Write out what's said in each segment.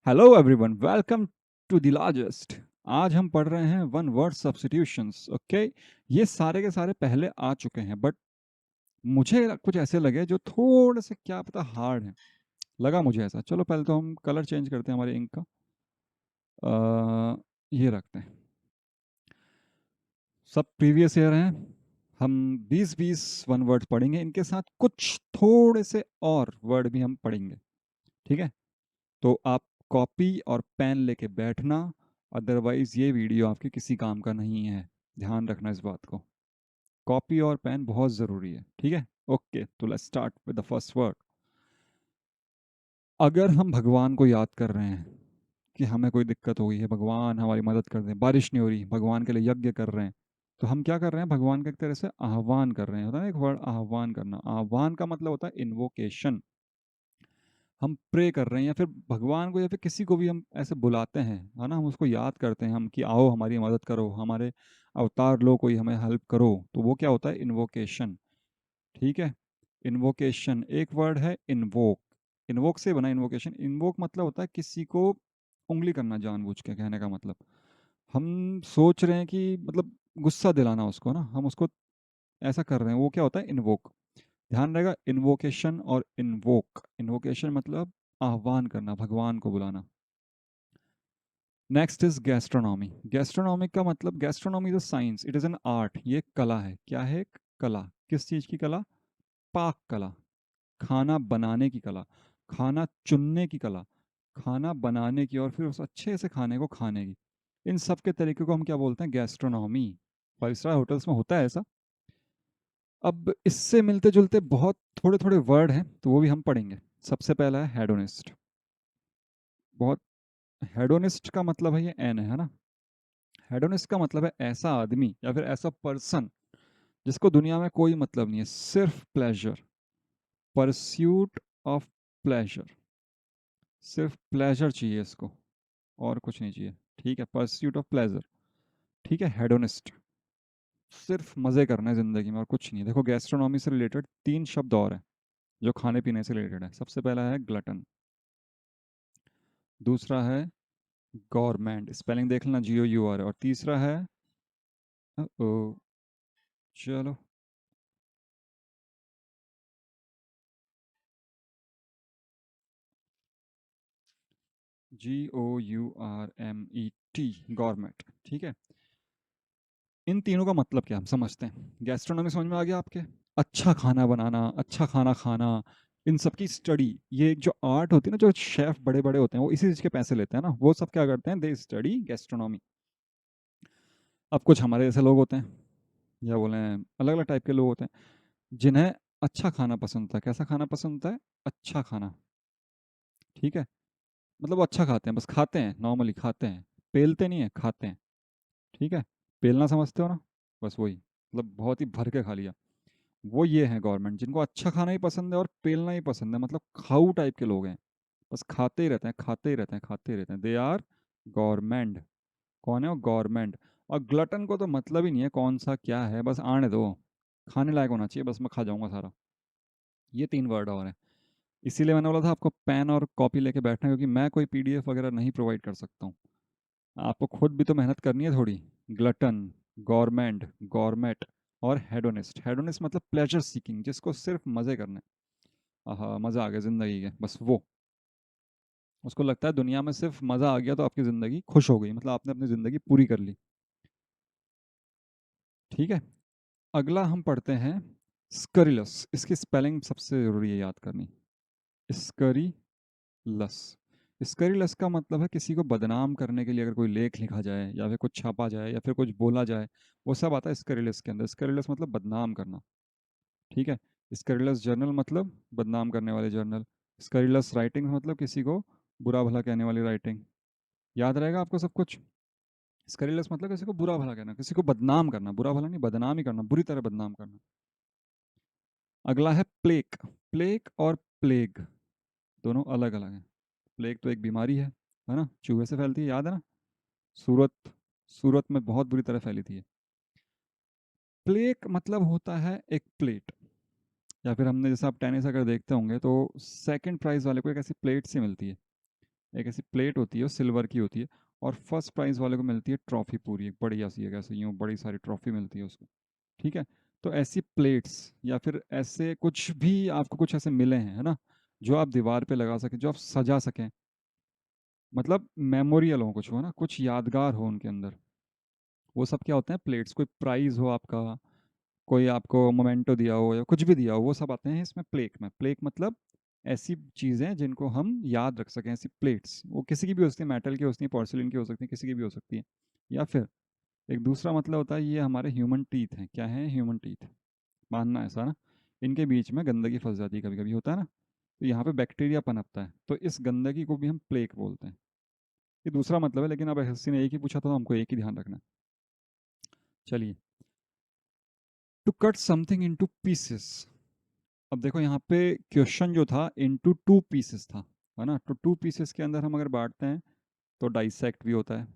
Hello everyone, welcome to the largest. आज हम पढ़ रहे हैं वन वर्ड सब्स्टिट्यूशंस। ओके, ये सारे के सारे पहले आ चुके हैं, बट मुझे कुछ ऐसे लगे जो थोड़े से क्या पता हार्ड हैं। लगा मुझे ऐसा। चलो पहले तो हम कलर चेंज करते हैं हमारे इंक का। ये रखते हैं। सब प्रीवियस ईयर हैं। हम 20-20 वन वर्ड पढ़ेंगे, इनके साथ कुछ थोड़े से और वर्ड भी हम पढ़ेंगे। ठीक है, तो आप कॉपी और पेन लेके बैठना, अदरवाइज ये वीडियो आपके किसी काम का नहीं है। ध्यान रखना इस बात को। कॉपी और पेन बहुत ज़रूरी है। ठीक है, ओके, तो let's start with the first word. अगर हम भगवान को याद कर रहे हैं कि हमें कोई दिक्कत हो गई है, भगवान हमारी मदद कर दें, बारिश नहीं हो रही, भगवान के लिए यज्ञ कर रहे हैं, तो हम क्या कर रहे हैं? भगवान का एक तरह से आह्वान कर रहे हैं। होता है ना एक वर्ड आह्वान करना। आह्वान का मतलब होता है इन्वोकेशन। हम प्रे कर रहे हैं या फिर भगवान को या फिर किसी को भी हम ऐसे बुलाते हैं, है ना, हम उसको याद करते हैं हम कि आओ हमारी मदद करो, हमारे अवतार लो, कोई हमें हेल्प करो, तो वो क्या होता है? इन्वोकेशन। ठीक है, इन्वोकेशन एक वर्ड है। इन्वोक, इन्वोक से बना इन्वोकेशन। इन्वोक मतलब होता है किसी को उंगली करना जानबूझ के। कहने का मतलब हम सोच रहे हैं कि मतलब गुस्सा दिलाना उसको ना, हम उसको ऐसा कर रहे हैं, वो क्या होता है? इन्वोक। ध्यान रहेगा, इन्वोकेशन और इन्वोक। इन्वोकेशन मतलब आह्वान करना, भगवान को बुलाना। Next is gastronomy. गैस्ट्रोनॉमी का मतलब, gastronomy is a science, it is an art. ये एक कला है। क्या है? एक कला। किस चीज की कला? पाक कला। खाना बनाने की कला, खाना चुनने की कला, खाना बनाने की, और फिर उस अच्छे से खाने को खाने की। इन सब के तरीके को हम क्या बोलते हैं? गैस्ट्रोनॉमी। 5 स्टार होटल्स में होता है ऐसा। अब इससे मिलते जुलते बहुत थोड़े थोड़े वर्ड हैं, तो वो भी हम पढ़ेंगे। सबसे पहला है हेडोनिस्ट। बहुत, हेडोनिस्ट का मतलब है, ये एन है ना। हेडोनिस्ट का मतलब है ऐसा आदमी या फिर ऐसा पर्सन जिसको दुनिया में कोई मतलब नहीं है, सिर्फ प्लेजर, परस्यूट ऑफ प्लेजर। सिर्फ प्लेजर चाहिए इसको, और कुछ नहीं चाहिए। ठीक है, परस्यूट ऑफ प्लेजर। ठीक है, हेडोनिस्ट। सिर्फ मजे करना है जिंदगी में और कुछ नहीं। देखो, गैस्ट्रोनॉमी से रिलेटेड 3 शब्द और हैं जो खाने पीने से रिलेटेड है। सबसे पहला है ग्लटन, दूसरा है गवर्नमेंट, स्पेलिंग देख लेना, GOUR, और तीसरा है ओ, चलो, GOURMET, गवर्नमेंट। ठीक है, इन तीनों का मतलब क्या हम समझते हैं। गैस्ट्रोनॉमी समझ में आ गया आपके? अच्छा खाना बनाना, अच्छा खाना खाना, इन सब की स्टडी। ये एक जो आर्ट होती है ना, जो शेफ बड़े बड़े होते हैं वो इसी चीज़ के पैसे लेते हैं ना, वो सब क्या करते हैं? They study gastronomy. अब कुछ हमारे जैसे लोग होते हैं, या बोले अलग अलग टाइप के लोग होते हैं, जिन्हें अच्छा खाना पसंद होता है। कैसा खाना पसंद होता है? अच्छा खाना। ठीक है, मतलब वो अच्छा खाते हैं, बस खाते हैं, नॉर्मली खाते हैं, पेलते नहीं है, खाते हैं। ठीक है, पेलना समझते हो ना, बस वही, मतलब बहुत ही भर के खा लिया। वो ये है गवर्नमेंट, जिनको अच्छा खाना ही पसंद है और पेलना ही पसंद है, मतलब खाऊ टाइप के लोग हैं, बस खाते ही रहते हैं, खाते ही रहते हैं, खाते ही रहते हैं। They are government. कौन है वो? गवर्नमेंट। और ग्लटन को तो मतलब ही नहीं है कौन सा क्या है, बस आने दो, खाने लायक होना चाहिए, बस मैं खा जाऊंगा सारा। ये 3 वर्ड और हैं। इसीलिए मैंने बोला था आपको पेन और कॉपी लेके बैठना, क्योंकि मैं कोई PDF वगैरह नहीं प्रोवाइड कर सकता हूँ। आपको खुद भी तो मेहनत करनी है थोड़ी। ग्लटन, गवर्नमेंट, गवर्नमेट और हेडोनिस्ट। हेडोनिस्ट मतलब प्लेजर सीकिंग, जिसको सिर्फ मजे करने। आहा, मजा आ गया जिंदगी के, बस वो, उसको लगता है दुनिया में सिर्फ मजा आ गया तो आपकी जिंदगी खुश हो गई, मतलब आपने अपनी जिंदगी पूरी कर ली। ठीक है, अगला हम पढ़ते हैं स्करिलस। इसकी स्पेलिंग सबसे जरूरी है याद करनी। स्करीलस। स्करीलस का मतलब है किसी को बदनाम करने के लिए अगर कोई लेख लिखा जाए या फिर कुछ छापा जाए या फिर कुछ बोला जाए, वो सब आता है स्करीलस के अंदर। स्करीलस मतलब बदनाम करना। ठीक है, स्करीलस जर्नल मतलब बदनाम करने वाले जर्नल। स्करीलस राइटिंग मतलब किसी को बुरा भला कहने वाली राइटिंग। याद रहेगा आपको सब कुछ? स्करीलस मतलब किसी को बुरा भला कहना, किसी को बदनाम करना, बुरा भला नहीं, बदनाम ही करना, बुरी तरह बदनाम करना। अगला है प्लेग। प्लेग और प्लेग दोनों अलग अलग हैं। प्लेग तो एक बीमारी है ना, चूहे से फैलती है, याद है ना? सूरत, सूरत में बहुत बुरी तरह फैली थी ये। प्लेग मतलब होता है एक प्लेट, या फिर हमने जैसे आप टेनिस अगर देखते होंगे तो सेकंड प्राइज वाले को एक ऐसी प्लेट सी मिलती है। एक ऐसी प्लेट होती है, वो सिल्वर की होती है, और फर्स्ट प्राइज़ वाले को मिलती है ट्रॉफी पूरी, एक बढ़िया सी है, कैसे यूँ बड़ी सारी ट्रॉफी मिलती है उसको। ठीक है? तो ऐसी प्लेट्स या फिर ऐसे कुछ भी आपको कुछ ऐसे मिले हैं, है ना? जो आप दीवार पे लगा सकें, जो आप सजा सकें, मतलब मेमोरियल हो कुछ, हो ना, कुछ यादगार हो उनके अंदर। वो सब क्या होते हैं? प्लेट्स। कोई प्राइज़ हो आपका, कोई आपको मोमेंटो दिया हो या कुछ भी दिया हो, वो सब आते हैं इसमें प्लेक में। प्लेक मतलब ऐसी चीज़ें जिनको हम याद रख सकें, ऐसी प्लेट्स। वो किसी की भी हो सकती है, मेटल की हो सकती है, पोर्सिलिन की हो सकती है, किसी की भी हो सकती है। या फिर एक दूसरा मतलब होता है, ये हमारे ह्यूमन टीथ हैं। क्या है? Human teeth. मानना ऐसा ना, इनके बीच में गंदगी फंस जाती है, कभी कभी होता है ना, तो यहाँ पे बैक्टीरिया पनपता है, तो इस गंदगी को भी हम प्लेक बोलते हैं। ये दूसरा मतलब है, लेकिन अब एसएससी ने एक ही पूछा था, तो हमको एक ही ध्यान रखना है। चलिए, to cut something into pieces. अब देखो यहाँ पे क्वेश्चन जो था इनटू टू पीसेस था, है ना? तो टू पीसेस के अंदर हम अगर बांटते हैं तो डाइसेक्ट भी होता है,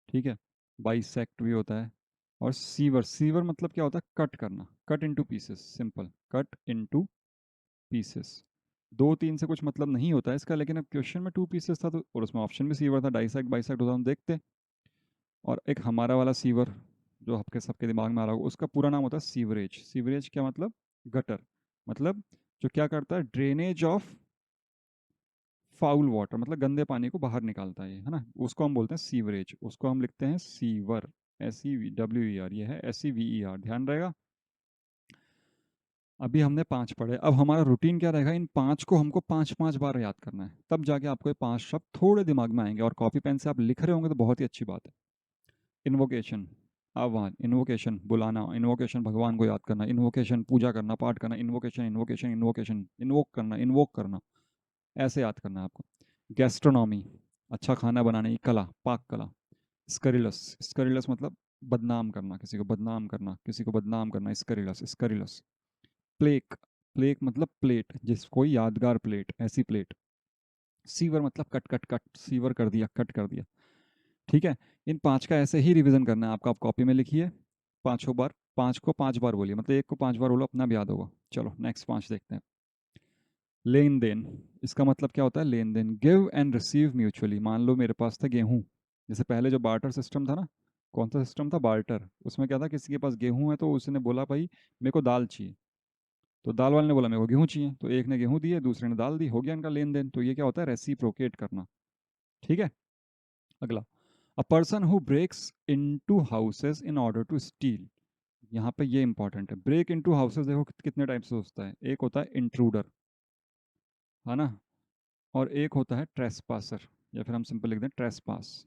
ठीक है, बाइसेक्ट भी होता है, और सीवर। सीवर मतलब क्या होता है? कट करना। Cut into pieces, simple, cut into pieces. दो तीन से कुछ मतलब नहीं होता है इसका, लेकिन अब क्वेश्चन में टू पीसेस था तो, और उसमें ऑप्शन भी सीवर था, डाइसेक्ट बाइसेक्ट होता, हम देखते। और एक हमारा वाला सीवर जो आपके सबके दिमाग में आ रहा होगा, उसका पूरा नाम होता है सीवरेज। सीवरेज क्या मतलब? गटर। मतलब जो क्या करता है? ड्रेनेज ऑफ फाउल वाटर, मतलब गंदे पानी को बाहर निकालता है ये, है ना? उसको हम बोलते हैं सीवरेज। उसको हम लिखते हैं सीवर, SEWER। ये है SEVER, ध्यान रहेगा। अभी हमने 5 पढ़े, अब हमारा रूटीन क्या रहेगा? इन 5 को हमको 5-5 बार याद करना है, तब जाके आपको ये 5 शब्द थोड़े दिमाग में आएंगे, और कॉपी पेन से आप लिख रहे होंगे तो बहुत ही अच्छी बात है। इन्वोकेशन, आह्वान। इन्वोकेशन बुलाना, इन्वोकेशन भगवान को याद करना, इन्वोकेशन पूजा करना, पाठ करना, इन्वोकेशन इन्वोकेशन इन्वोकेशन, इन्वोक करना, ऐसे याद करना है आपको। गैस्ट्रोनॉमी, अच्छा खाना बनाने की कला, पाक कला। स्करिलस, स्करिलस मतलब बदनाम करना, किसी को बदनाम करना, किसी को बदनाम करना, स्करिलस, स्करिलस। प्लेक, प्लेक मतलब प्लेट, जिस कोई यादगार प्लेट, ऐसी प्लेट। सीवर मतलब कट कट कट, सीवर कर दिया, कट कर दिया। ठीक है? इन 5 का ऐसे ही रिवीजन करना है आपका, आप कॉपी में लिखिए पांचों बार। 5 को 5 बार बोलिए, मतलब एक को 5 बार बोलो, अपना भी याद होगा। चलो नेक्स्ट 5 देखते हैं। लेन देन, इसका मतलब क्या होता है? लेन देन, गिव एंड रिसीव म्यूचुअली। मान लो मेरे पास था गेहूं, जैसे पहले जो बार्टर सिस्टम था ना, कौन सा सिस्टम था? बार्टर। उसमें क्या था? किसी के पास गेहूं है तो उसने बोला भाई मेरे को दाल चाहिए, तो दाल वाले ने बोला मेरे को गेहूं चाहिए, तो एक ने गेहूं दिए, दूसरे ने दाल दी, हो गया इनका लेन देन। तो ये क्या होता है? रेसिप्रोकेट करना। ठीक है? अगला, a person who breaks into houses in order to steal. यहाँ पे ये इंपॉर्टेंट है, ब्रेक इनटू हाउसेस देखो कितने टाइप से होता है। एक होता है इंट्रूडर, है ना, और एक होता है ट्रेसपासर, या फिर हम सिंपल लिख दें ट्रेसपास।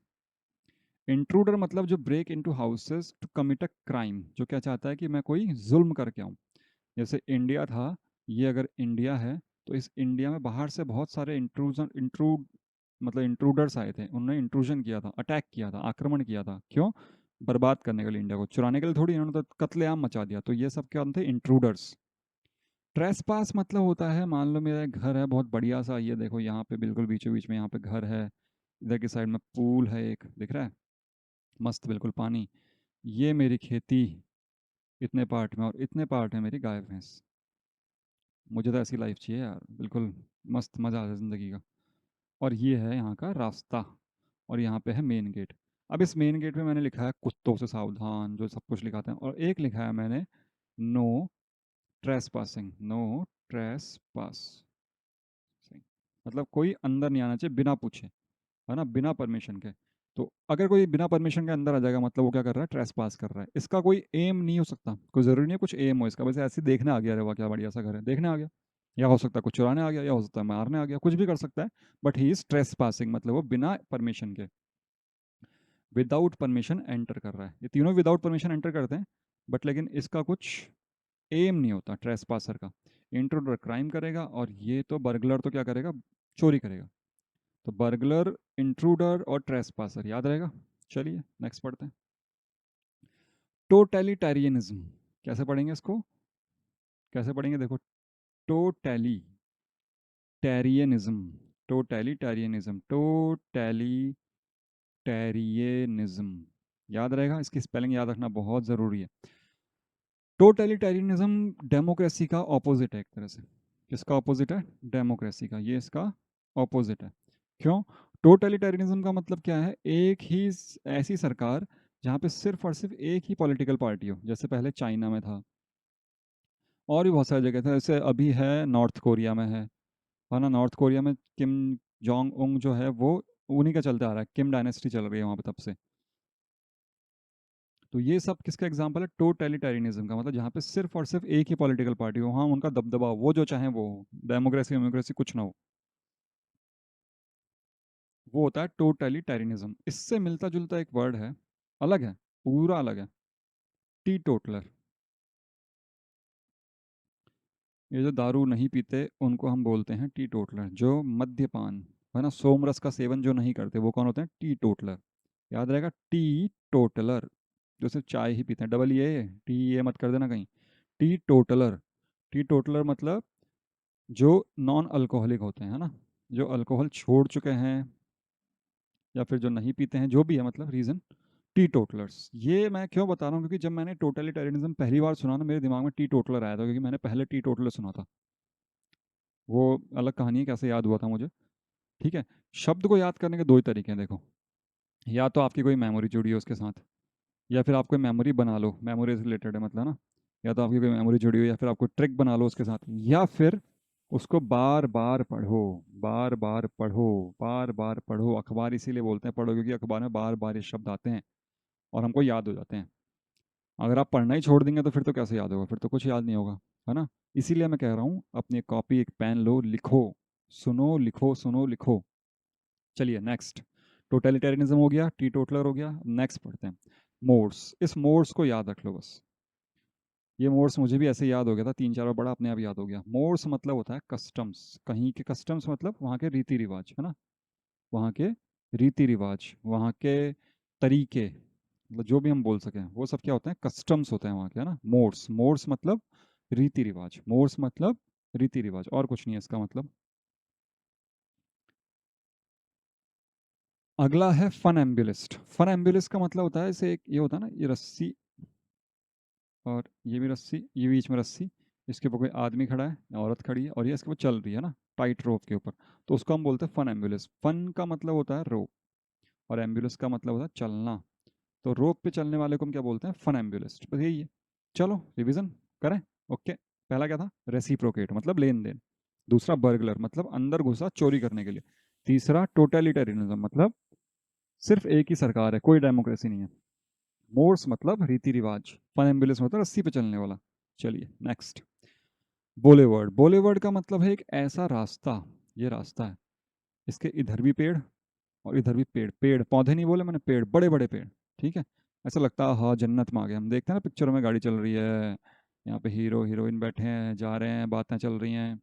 इंट्रूडर मतलब जो break into houses to commit a crime, जो क्या चाहता है कि मैं कोई जुल्म करके आऊँ। जैसे इंडिया था, ये अगर इंडिया है, तो इस इंडिया में बाहर से बहुत सारे इंट्रूजन इंट्रूड मतलब इंट्रूडर्स आए थे, उन्होंने इंट्रूजन किया था, अटैक किया था, आक्रमण किया था। क्यों? बर्बाद करने के लिए, इंडिया को चुराने के लिए थोड़ी, इन्होंने तो कत्लेआम मचा दिया। तो ये सब क्या थे? इंट्रूडर्स। ट्रेसपास मतलब होता है, मान लो मेरा एक घर है बहुत बढ़िया सा, ये देखो यहाँ पे बिल्कुल बीचों बीच में यहाँ पे घर है, इधर की साइड में पूल है, एक दिख रहा है, मस्त बिल्कुल पानी। ये मेरी खेती इतने पार्ट में, और इतने पार्ट है मेरी गाय भैंस। मुझे तो ऐसी लाइफ चाहिए यार, बिल्कुल मस्त, मज़ा आ जाए ज़िंदगी का। और ये है यहाँ का रास्ता, और यहाँ पे है मेन गेट। अब इस मेन गेट पे मैंने लिखा है कुत्तों से सावधान, जो सब कुछ लिखाते हैं, और एक लिखा है मैंने no trespassing, no trespass, मतलब कोई अंदर नहीं आना चाहिए बिना पूछे, है ना, बिना परमिशन के। तो अगर कोई बिना परमिशन के अंदर आ जाएगा, मतलब वो क्या कर रहा है? ट्रेस पास कर रहा है। इसका कोई एम नहीं हो सकता, कोई ज़रूरी नहीं है कुछ एम हो इसका, वैसे ऐसे ही देखने आ गया, अरे वाह क्या बढ़िया सा घर है, देखने आ गया। या हो सकता है कुछ चुराने आ गया, या हो सकता है मारने आ गया, कुछ भी कर सकता है। But he is trace passing, मतलब वो बिना परमिशन के, विदाउट परमिशन एंटर कर रहा है। ये तीनों विदाउट परमिशन एंटर करते हैं, बट लेकिन इसका कुछ एम नहीं होता ट्रेस पासर का। इंट्रूडर क्राइम करेगा, और ये तो बर्गलर तो क्या करेगा? चोरी करेगा। तो बर्गलर, इंट्रूडर और ट्रेसपासर याद रहेगा। चलिए नेक्स्ट पढ़ते हैं। टोटलिटेरियनिज्म, कैसे पढ़ेंगे इसको? कैसे पढ़ेंगे? देखो, टोटलिटेरियनिज्म, टोटलिटेरियनिज्म याद रहेगा, इसकी स्पेलिंग याद रखना बहुत ज़रूरी है। टोटलिटेरियनिज्म डेमोक्रेसी का ऑपोजिट है एक तरह से। किसका ऑपोजिट है? डेमोक्रेसी का, ये इसका ऑपोजिट है। क्यों? टोटलिटेरियनिज्म का मतलब क्या है? एक ही ऐसी सरकार जहाँ पे सिर्फ और सिर्फ एक ही पॉलिटिकल पार्टी हो, जैसे पहले चाइना में था और भी बहुत सारी जगह था, जैसे अभी है नॉर्थ कोरिया में है ना? नॉर्थ कोरिया में किम जोंग उंग जो है वो उन्हीं का चलते आ रहा है, किम डायनेस्टी चल रही है वहाँ पे तब से। तो ये सब किसका एग्जांपल है? टोटलिटेरियनिज्म का, मतलब जहाँ पे सिर्फ और सिर्फ एक ही पॉलिटिकल पार्टी हो, वहाँ उनका दबदबा हो, वो जो चाहे वो हो, डेमोक्रेसी डेमोक्रेसी कुछ ना हो, वो होता है टोटलिटेरियनिज्म। इससे मिलता जुलता एक वर्ड है, अलग है, पूरा अलग है, टी टोटलर। ये जो दारू नहीं पीते उनको हम बोलते हैं टी टोटलर। जो मद्यपान है ना, सोमरस का सेवन जो नहीं करते, वो कौन होते हैं? T toddler. याद रहेगा, टी टोटलर। जो सिर्फ चाय ही पीते हैं, डबल ए टी ए मत कर देना कहीं। T toddler. टी टोटलर मतलब जो नॉन अल्कोहलिक होते हैं, है ना, जो अल्कोहल छोड़ चुके हैं या फिर जो नहीं पीते हैं, जो भी है मतलब रीज़न, टी टोटलर्स। ये मैं क्यों बता रहा हूँ? क्योंकि जब मैंने टोटलिटेरियनिज्म पहली बार सुना ना, मेरे दिमाग में टी टोटलर आया था, क्योंकि मैंने पहले टी टोटलर सुना था। वो अलग कहानी है कैसे याद हुआ था मुझे। ठीक है। शब्द को याद करने के दो ही तरीके हैं, देखो। या तो आपकी कोई मेमोरी जुड़ी हो उसके साथ, या फिर आप कोई मेमोरी बना लो, मेमोरी से रिलेटेड है मतलब ना। या तो आपकी कोई मेमोरी जुड़ी हो, या फिर आपको ट्रिक बना लो उसके साथ, या फिर उसको बार बार पढ़ो, बार बार पढ़ो, बार बार पढ़ो। अखबार इसीलिए बोलते हैं पढ़ो, क्योंकि अखबार में बार बार ये शब्द आते हैं और हमको याद हो जाते हैं। अगर आप पढ़ना ही छोड़ देंगे तो फिर तो कैसे याद होगा? फिर तो कुछ याद नहीं होगा, है ना? इसीलिए मैं कह रहा हूँ, अपनी एक कॉपी एक पेन लो, लिखो, सुनो लिखो, सुनो लिखो। चलिए नेक्स्ट। टोटलिटेरियनिज्म हो गया, टी टोटलर हो गया। नेक्स्ट पढ़ते हैं मोड्स। इस मोड्स को याद रख लो बस। ये मोड्स मुझे भी ऐसे याद हो गया था, तीन चार बार बड़ा अपने आप याद हो गया। मोड्स मतलब होता है कस्टम्स, कहीं के कस्टम्स मतलब वहाँ के रीति रिवाज, है ना? वहाँ के रीति रिवाज, वहाँ के तरीके, मतलब जो भी हम बोल सकें, वो सब क्या होते हैं? कस्टम्स होते हैं वहाँ के, है ना? मोड्स, मोड्स मतलब रीति रिवाज, मोड्स मतलब रीति रिवाज, और कुछ नहीं है इसका मतलब। अगला है फन एम्बुलिस्ट। फन एम्बुलिस्ट का मतलब होता है, जैसे एक ये होता है ना, ये रस्सी, और ये भी रस्सी, ये बीच में रस्सी, इसके ऊपर कोई आदमी खड़ा है, औरत खड़ी है, और ये इसके ऊपर चल रही है ना, टाइट रोप के ऊपर। तो उसको हम बोलते हैं फन एम्बुलिस्ट। फन का मतलब होता है रोप, और एम्बुलेंस का मतलब होता है चलना। तो रोप पे चलने वाले को हम क्या बोलते हैं? फन एम्बुलिस्ट। बस यही है। चलो रिवीजन करें। ओके। पहला क्या था? रेसिप्रोकेट मतलब लेन देन। दूसरा बर्गलर मतलब अंदर घुसा चोरी करने के लिए। तीसरा टोटलिटेरियनिज्म मतलब सिर्फ एक ही सरकार है, कोई डेमोक्रेसी नहीं है। मोर्स मतलब रीति रिवाज। फन एम्बुलेंस मतलब रस्सी पे चलने वाला। चलिए नेक्स्ट। बोलेवर्ड। बोलेवर्ड का मतलब है एक ऐसा रास्ता, ये रास्ता है, इसके इधर भी पेड़ और इधर भी पेड़, पेड़ पौधे नहीं बोले मैंने, पेड़, बड़े बड़े पेड़। ठीक है। ऐसा लगता है हाँ जन्नत में आ गए। हम देखते हैं ना पिक्चरों में, गाड़ी चल रही है, यहाँ पे हीरो हीरोइन बैठे हैं, जा रहे हैं, बातें चल रही हैं,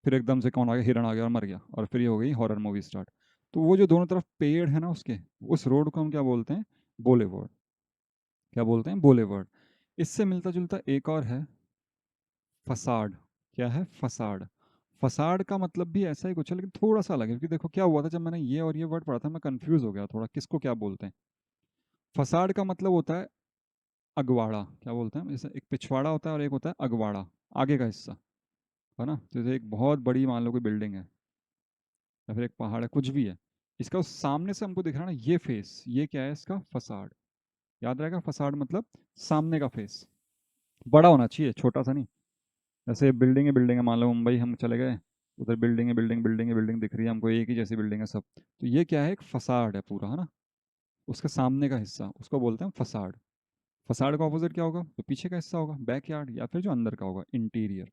फिर एकदम से कौन आ गया? हिरण आ गया और मर गया, और फिर ये हो गई हॉरर मूवी स्टार्ट। तो वो जो दोनों तरफ पेड़ है ना उसके, उस रोड को हम क्या बोलते हैं? बोलेवर्ड। क्या बोलते हैं? बोलेवर्ड। इससे मिलता जुलता एक और है, फसाड। क्या है? फसाड। फसाड का मतलब भी ऐसा ही कुछ है, लेकिन थोड़ा सा अलग है, क्योंकि देखो क्या हुआ था, जब मैंने ये और ये वर्ड पढ़ा था मैं कंफ्यूज हो गया थोड़ा, किसको क्या बोलते हैं। फसाड का मतलब होता है अगवाड़ा। क्या बोलते हैं? जैसे एक पिछवाड़ा होता है और एक होता है अगवाड़ा, आगे का हिस्सा, है ना? जैसे एक बहुत बड़ी मान लो कोई बिल्डिंग है, या फिर एक पहाड़ है, कुछ भी है, इसका उस सामने से हमको दिख रहा है ना, ये फेस, ये क्या है? इसका फसाड। याद रहेगा, फसाड मतलब सामने का फेस, बड़ा होना चाहिए, छोटा सा नहीं। जैसे बिल्डिंग है, मान लो मुंबई हम चले गए, उधर बिल्डिंग है, बिल्डिंग बिल्डिंग है, बिल्डिंग दिख रही है हमको, एक ही जैसी बिल्डिंग है सब। तो ये क्या है? एक फसाड है पूरा, है ना? उसके सामने का हिस्सा, उसको बोलते हैं फसाड। फसाड का ऑपोजिट क्या होगा? तो पीछे का हिस्सा होगा, बैक यार्ड, या फिर जो अंदर का होगा, इंटीरियर।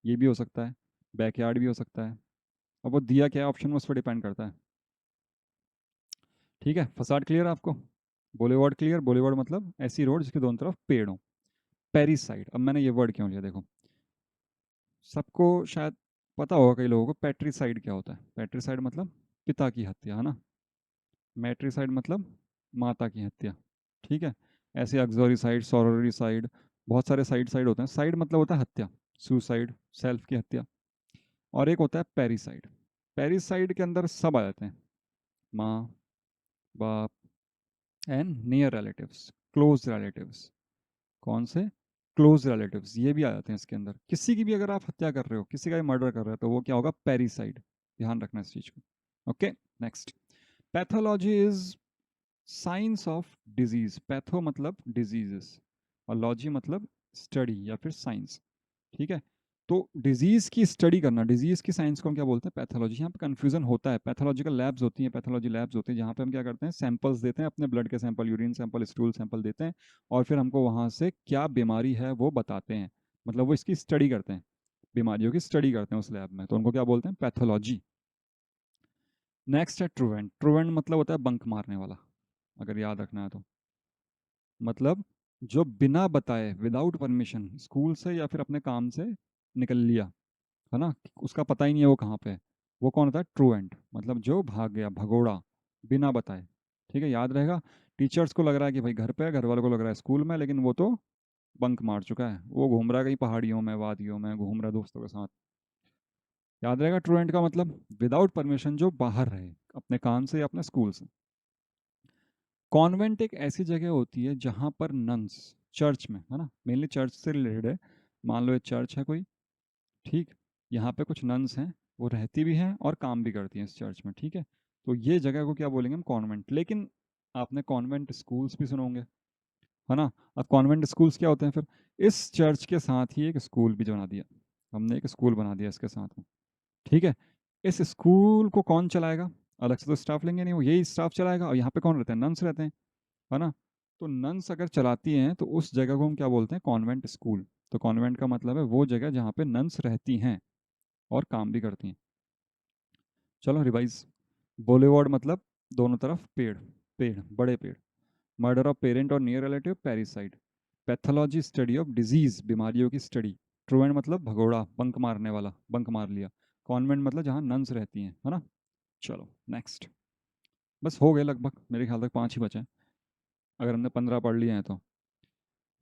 ये भी हो सकता है, बैक यार्ड भी हो सकता है। अब वो दिया क्या ऑप्शन में, उस पर डिपेंड करता है। ठीक है, फसाड क्लियर है आपको? Boulevard clear? बोलेवर्ड मतलब ऐसी रोड जिसके दोनों तरफ पेड़ हो। पेरिसाइड। अब मैंने ये वर्ड क्यों लिया, देखो, सबको शायद पता होगा कई लोगों को, पेट्रीसाइड क्या होता है? पेट्रीसाइड मतलब पिता की हत्या, है ना? मैट्रीसाइड मतलब माता की हत्या। ठीक है। ऐसे ऑक्सिलरी साइड, सॉरोरी साइड, बहुत सारे साइड होते हैं। साइड मतलब होता है हत्या, सुसाइड, सेल्फ की हत्या। और एक होता है पेरिसाइड। पेरिसाइड के अंदर सब आ जाते हैं, माँ, बाप, and near relatives, close relatives. कौन से? क्लोज रिलेटिव्स, ये भी आ जाते हैं इसके अंदर। किसी की भी अगर आप हत्या कर रहे हो, किसी का भी मर्डर कर रहे हो, तो वो क्या होगा? पेरिसाइड। ध्यान रखना इस चीज़ को। Okay, next. Pathology is science of disease. Patho मतलब डिजीजेस और लॉजी मतलब स्टडी या फिर साइंस। ठीक है, तो डिजीज की स्टडी करना, डिजीज की साइंस को हम क्या बोलते हैं? पैथोलॉजी। यहाँ पे कंफ्यूजन होता है। पैथोलॉजिकल लैब्स होती हैं, पैथोलॉजी लैब्स होती हैं, जहाँ पे हम क्या करते हैं? सैंपल्स देते हैं, अपने ब्लड के sample, urine sample, stool sample देते हैं, और फिर हमको वहाँ से क्या बीमारी है वो बताते हैं। मतलब वो इसकी स्टडी करते हैं, बीमारियों की स्टडी करते हैं उस लैब में, तो उनको क्या बोलते हैं? पैथोलॉजी। नेक्स्ट है ट्रूवेंट। ट्रूवेंट मतलब होता है बंक मारने वाला, अगर याद रखना है तो। मतलब जो बिना बताए, विदाउट परमिशन, स्कूल से या फिर अपने काम से निकल लिया, है ना, उसका पता ही नहीं है वो कहाँ पे है, वो कौन होता है? ट्रूवेंट। मतलब जो भाग गया, भगोड़ा, बिना बताए। ठीक है, याद रहेगा। टीचर्स को लग रहा है कि भाई घर पे है, घर वालों को लग रहा है स्कूल में, लेकिन वो तो बंक मार चुका है, वो घूम रहा है कहीं पहाड़ियों में, वादियों में घूम रहा है दोस्तों के साथ। याद रहेगा, ट्रूवेंट का मतलब विदाउट परमिशन जो बाहर रहे अपने काम से या अपने स्कूल से। कॉन्वेंट एक ऐसी जगह होती है जहाँ पर नन्स, चर्च में, है ना, मेनली चर्च से रिलेटेड है। मान लो ये चर्च है कोई, ठीक, यहाँ पे कुछ नन्स हैं, वो रहती भी हैं और काम भी करती हैं इस चर्च में। ठीक है, तो ये जगह को क्या बोलेंगे हम? कॉन्वेंट। लेकिन आपने कॉन्वेंट स्कूल्स भी सुने होंगे, है ना। अब कॉन्वेंट स्कूल्स क्या होते हैं फिर? इस चर्च के साथ ही एक स्कूल भी बना दिया हमने, एक स्कूल बना दिया इसके साथ में। ठीक है, इस स्कूल को कौन चलाएगा? अलग से तो स्टाफ लेंगे नहीं, वो यही स्टाफ चलाएगा, और यहाँ पे कौन रहते हैं? नन्स रहते हैं, है ना। तो नन्स अगर चलाती हैं तो उस जगह को हम क्या बोलते हैं? Convent school. तो कॉन्वेंट का मतलब है वो जगह जहाँ पे नन्स रहती हैं और काम भी करती हैं। चलो रिवाइज। बोलीवर्ड मतलब दोनों तरफ पेड़, पेड़, बड़े पेड़। Murder of parent or near relative, parricide. Pathology study of disease, बीमारियों की स्टडी। ट्रूवेंट मतलब भगोड़ा, बंक मारने वाला, बंक मार लिया। कॉन्वेंट मतलब जहाँ नन्स रहती हैं, है ना। चलो नेक्स्ट। बस हो गए लगभग, मेरे ख्याल तक 5 ही बचे हैं, अगर हमने 15 पढ़ लिए हैं तो।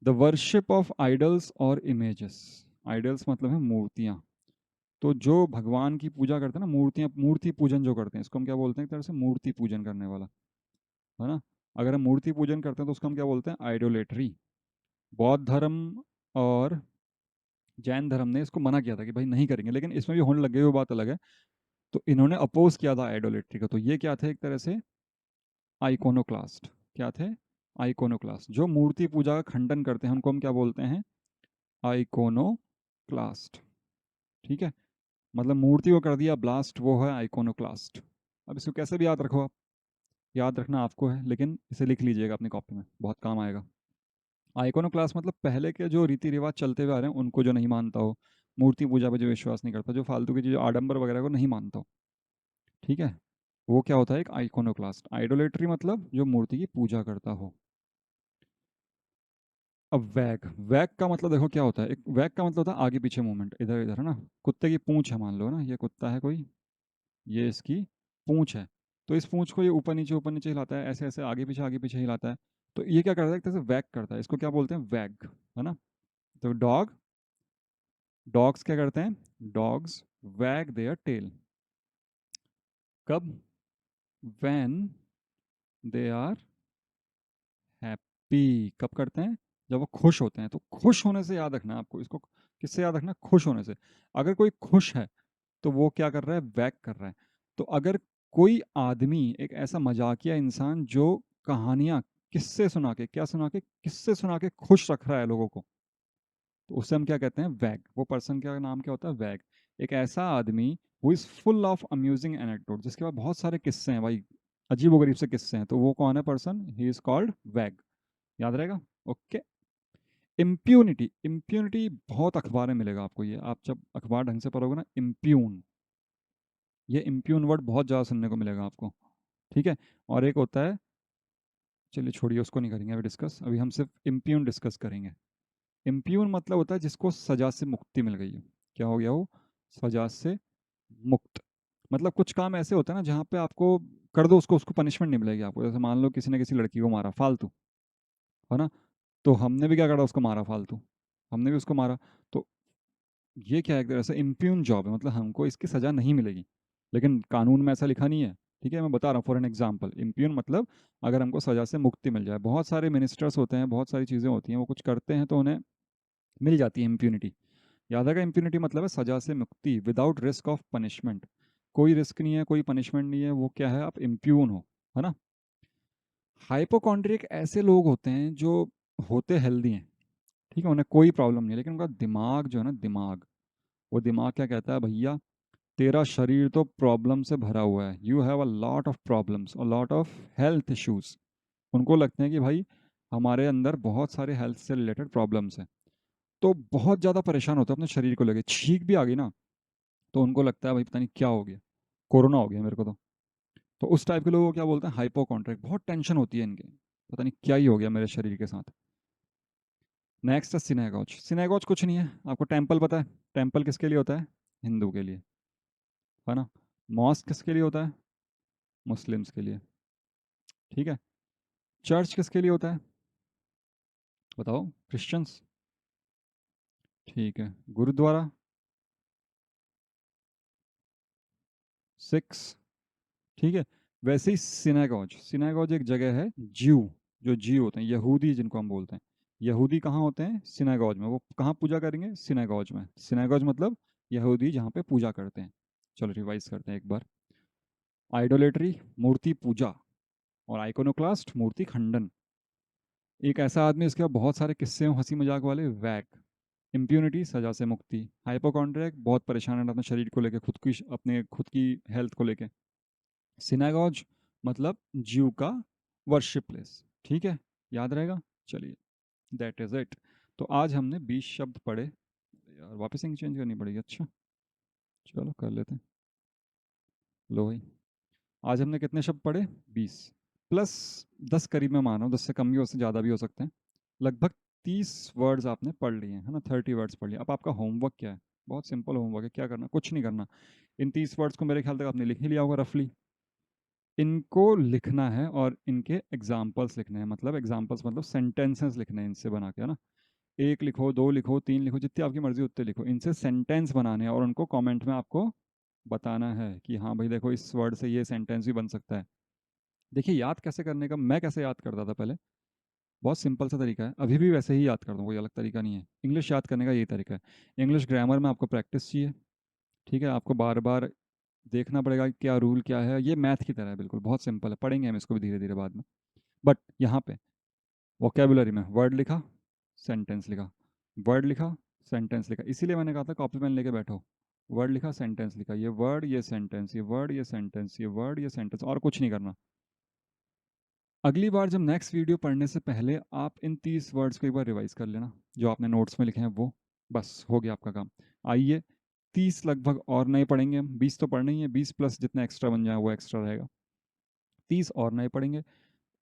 द वर्शिप ऑफ आइडल्स और इमेजेस। आइडल्स मतलब है मूर्तियाँ। तो जो भगवान की पूजा करते हैं ना, मूर्तियाँ, मूर्ति पूजन जो करते हैं, इसको हम क्या बोलते हैं? एक तरह से मूर्ति पूजन करने वाला, है ना। अगर हम मूर्ति पूजन करते हैं तो उसको हम क्या बोलते हैं? आइडोलेट्री। बौद्ध धर्म और जैन धर्म ने इसको मना किया था कि भाई नहीं करेंगे, लेकिन इसमें भी होने लग गई, वो बात अलग है। तो इन्होंने अपोज किया था आइडोलेट्री को। तो ये क्या थे? एक तरह से आइकोनोक्लास्ट। क्या थे? आइकोनोक्लास्ट। जो मूर्ति पूजा का खंडन करते हैं उनको हम क्या बोलते हैं? आइकोनोक्लास्ट। ठीक है, मतलब मूर्ति को कर दिया ब्लास्ट, वो है आइकोनोक्लास्ट। अब इसको कैसे भी याद रखो आप, याद रखना आपको है, लेकिन इसे लिख लीजिएगा अपनी कॉपी में, बहुत काम आएगा। आइकोनोक्लास्ट मतलब पहले के जो रीति रिवाज चलते हुए आ रहे हैं उनको जो नहीं मानता हो, मूर्ति पूजा पे जो विश्वास नहीं करता, जो फालतू की चीज़, आडंबर वगैरह को नहीं मानता हो, ठीक है, वो क्या होता है? एक आइकोनोक्लास्ट। आइडोलेट्री मतलब जो मूर्ति की पूजा करता हो। अब वैग, वैग का मतलब देखो क्या होता है? एक वैग का मतलब होता है आगे पीछे मूवमेंट, इधर इधर, है ना। कुत्ते की पूंछ है, मान लो ना, ये कुत्ता है कोई, ये इसकी पूंछ है, तो इस पूंछ को ये ऊपर नीचे हिलाता है, ऐसे ऐसे आगे पीछे हिलाता है। तो ये क्या करता है? एक तरह से वैग करता है, इसको क्या बोलते हैं? वैग, है ना। तो डॉग, डॉग्स क्या करते हैं? Dogs wag their tail. कब? When they are happy. कब करते हैं? जब वो खुश होते हैं। तो खुश होने से याद रखना है आपको इसको। किससे याद रखना? खुश होने से। अगर कोई खुश है तो वो क्या कर रहा है? वैग कर रहा है। तो अगर कोई आदमी, एक ऐसा मजाकिया इंसान जो कहानियां, किस्से सुना के, क्या सुना के? किस्से सुना के खुश रख रहा है लोगों को, तो उसे हम क्या कहते हैं? वैग। वो पर्सन का नाम क्या होता है? वैग। एक ऐसा आदमी वो is full of amusing anecdote, जिसके पास बहुत सारे किस्से हैं भाई, अजीबोगरीब से किस्से हैं, तो वो कौन है पर्सन? ही इज कॉल्ड वैग। याद रहेगा। ओके। इम्प्यूनिटी, इम्प्यूनिटी बहुत अखबार में मिलेगा आपको, ये आप जब अखबार ढंग से पढ़ोगे ना, इम्प्यून, ये इम्प्यून वर्ड बहुत ज़्यादा सुनने को मिलेगा आपको। ठीक है, और एक होता है, चलिए छोड़िए उसको नहीं करेंगे अभी डिस्कस, अभी हम सिर्फ इम्प्यून डिस्कस करेंगे। इम्प्यून मतलब होता है जिसको सजा से मुक्ति मिल गई है। क्या हो गया वो? सजा से मुक्त। मतलब कुछ काम ऐसे होते हैं ना जहाँ पे आपको कर दो उसको, उसको पनिशमेंट नहीं मिलेगी आपको। जैसे मान लो किसी ने किसी लड़की को मारा फालतू, है ना, तो हमने भी क्या करा? उसको मारा फालतू, हमने भी उसको मारा। तो ये क्या है? एक तरह से इम्प्यून जॉब है, मतलब हमको इसकी सज़ा नहीं मिलेगी, लेकिन कानून में ऐसा लिखा नहीं है। ठीक है, मैं बता रहा हूँ फॉर एन एग्जाम्पल। इम्प्यून मतलब अगर हमको सज़ा से मुक्ति मिल जाए। बहुत सारे मिनिस्टर्स होते हैं, बहुत सारी चीज़ें होती हैं, वो कुछ करते हैं तो उन्हें मिल जाती है इम्प्यूनिटी। याद आएगा, इम्प्यूनिटी मतलब है सज़ा से मुक्ति विदाउट रिस्क ऑफ पनिशमेंट। कोई रिस्क नहीं है, कोई पनिशमेंट नहीं है, वो क्या है, आप इम्प्यून हो, है ना। हाइपोकॉन्ड्रिक ऐसे लोग होते हैं जो होते हेल्दी हैं, ठीक है, उन्हें कोई प्रॉब्लम नहीं है, लेकिन उनका दिमाग जो है ना, दिमाग, वो दिमाग क्या कहता है, भैया तेरा शरीर तो प्रॉब्लम से भरा हुआ है, you have a lot of problems, a lot of health issues. उनको लगता है कि भाई हमारे अंदर बहुत सारे हेल्थ से रिलेटेड प्रॉब्लम्स हैं, तो बहुत ज़्यादा परेशान होते हैं अपने शरीर को लेके, छींक भी आ गई ना तो उनको लगता है भाई पता नहीं क्या हो गया, कोरोना हो गया मेरे को तो उस टाइप के लोगों को क्या बोलते हैं, हाइपोकॉन्ड्रिक। बहुत टेंशन होती है इनके, पता नहीं क्या ही हो गया मेरे शरीर के साथ। नेक्स्ट है सिनेगॉज। सिनेगॉज कुछ नहीं है, आपको टेम्पल पता है, टेम्पल किसके लिए होता है, हिंदू के लिए, है ना। मॉस्क किसके लिए होता है, मुस्लिम्स के लिए, ठीक है। चर्च किसके लिए होता है, बताओ, क्रिश्चियंस, ठीक है। गुरुद्वारा, सिक्स, ठीक है। वैसे ही सिनेगॉज, सिनेगॉज एक जगह है, ज्यू, जो ज्यू होते हैं, यहूदी जिनको हम बोलते हैं, यहूदी कहाँ होते हैं, सिनेगॉज में। वो कहाँ पूजा करेंगे, सिनेगॉज में। सिनेगॉज मतलब यहूदी जहाँ पे पूजा करते हैं। चलो रिवाइज करते हैं एक बार। आइडोलेटरी, मूर्ति पूजा, और आइकोनोक्लास्ट, मूर्ति खंडन। एक ऐसा आदमी इसके बाद बहुत सारे किस्से हैं हंसी मजाक वाले, वैक। इम्प्यूनिटी, सजा से मुक्ति। हाइपोकॉन्ड्रियक, बहुत परेशान है अपने शरीर को लेके, खुद की अपने खुद की हेल्थ को लेके। सिनागॉज मतलब ज्यू का वर्शिप प्लेस, ठीक है, याद रहेगा। चलिए, दैट इज इट। तो आज हमने 20 शब्द पढ़े। यार वापस इंक चेंज करनी पड़ेगी, अच्छा चलो कर लेते हैं। लो भाई, आज हमने कितने शब्द पढ़े, 20 प्लस 10, करीब मैं मान रहा हूँ 10 से कम भी हो सकते, ज़्यादा भी हो सकते हैं। लगभग 30 वर्ड्स आपने पढ़ लिए हैं, है ना, 30 वर्ड्स पढ़ लिए। अब आपका होमवर्क क्या है, बहुत सिंपल होमवर्क है, क्या करना, कुछ नहीं करना। इन 30 वर्ड्स को मेरे ख्याल तक आपने लिख ही लिया होगा रफली। इनको लिखना है और इनके एग्जाम्पल्स लिखने हैं, मतलब एग्जाम्पल्स मतलब सेंटेंसेस लिखने हैं इनसे बना के, है ना। एक लिखो, दो लिखो, तीन लिखो, जितनी आपकी मर्जी उतने लिखो, इनसे सेंटेंस बनाने हैं और उनको कमेंट में आपको बताना है कि हाँ भाई देखो इस वर्ड से ये सेंटेंस भी बन सकता है। देखिए याद कैसे करने का, मैं कैसे याद करता था पहले, बहुत सिंपल सा तरीका है, अभी भी वैसे ही याद करता हूँ, कोई अलग तरीका नहीं है। इंग्लिश याद करने का यही तरीका है। इंग्लिश ग्रामर में आपको प्रैक्टिस चाहिए, ठीक है, आपको बार बार देखना पड़ेगा कि क्या रूल क्या है, ये मैथ की तरह है बिल्कुल, बहुत सिंपल है, पढ़ेंगे हम इसको भी धीरे धीरे बाद में। बट यहाँ पे वोकेबुलरी में वर्ड लिखा, सेंटेंस लिखा, वर्ड लिखा, सेंटेंस लिखा, इसीलिए मैंने कहा था कॉपी पेन लेके बैठो। वर्ड लिखा, सेंटेंस लिखा, ये वर्ड ये सेंटेंस, ये वर्ड ये सेंटेंस, ये वर्ड ये सेंटेंस, और कुछ नहीं करना। अगली बार जब नेक्स्ट वीडियो पढ़ने से पहले आप इन 30 वर्ड्स को एक बार रिवाइज कर लेना, जो आपने नोट्स में लिखे हैं वो, बस हो गया आपका काम। आइए, 30 लगभग और नए पढ़ेंगे हम, 20 तो पढ़ने ही है, 20 प्लस जितना एक्स्ट्रा बन जाए वो एक्स्ट्रा रहेगा। 30 और नए पढ़ेंगे।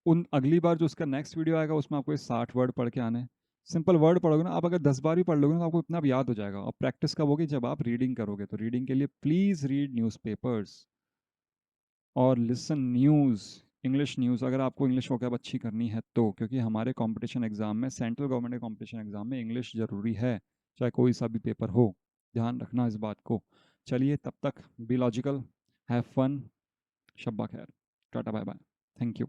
उन अगली बार जो उसका नेक्स्ट वीडियो आएगा उसमें आपको ये 60 वर्ड पढ़ के आने हैं। सिंपल वर्ड पढ़ोगे ना आप, अगर 10 बार भी पढ़ लोगे ना तो आपको इतना भी याद हो जाएगा। और प्रैक्टिस कब होगी, जब आप रीडिंग करोगे। तो रीडिंग के लिए प्लीज़ रीड न्यूज़पेपर्स और लिसन न्यूज़, इंग्लिश न्यूज़, अगर आपको इंग्लिश वोकैब अच्छी करनी है तो, क्योंकि हमारे कंपटीशन एग्जाम में, सेंट्रल गवर्नमेंट के कंपटीशन एग्जाम में इंग्लिश ज़रूरी है, चाहे कोई सा भी पेपर हो, ध्यान रखना इस बात को। चलिए तब तक बी लॉजिकल, हैव फन, शब्बा खैर, tata bye bye, thank you.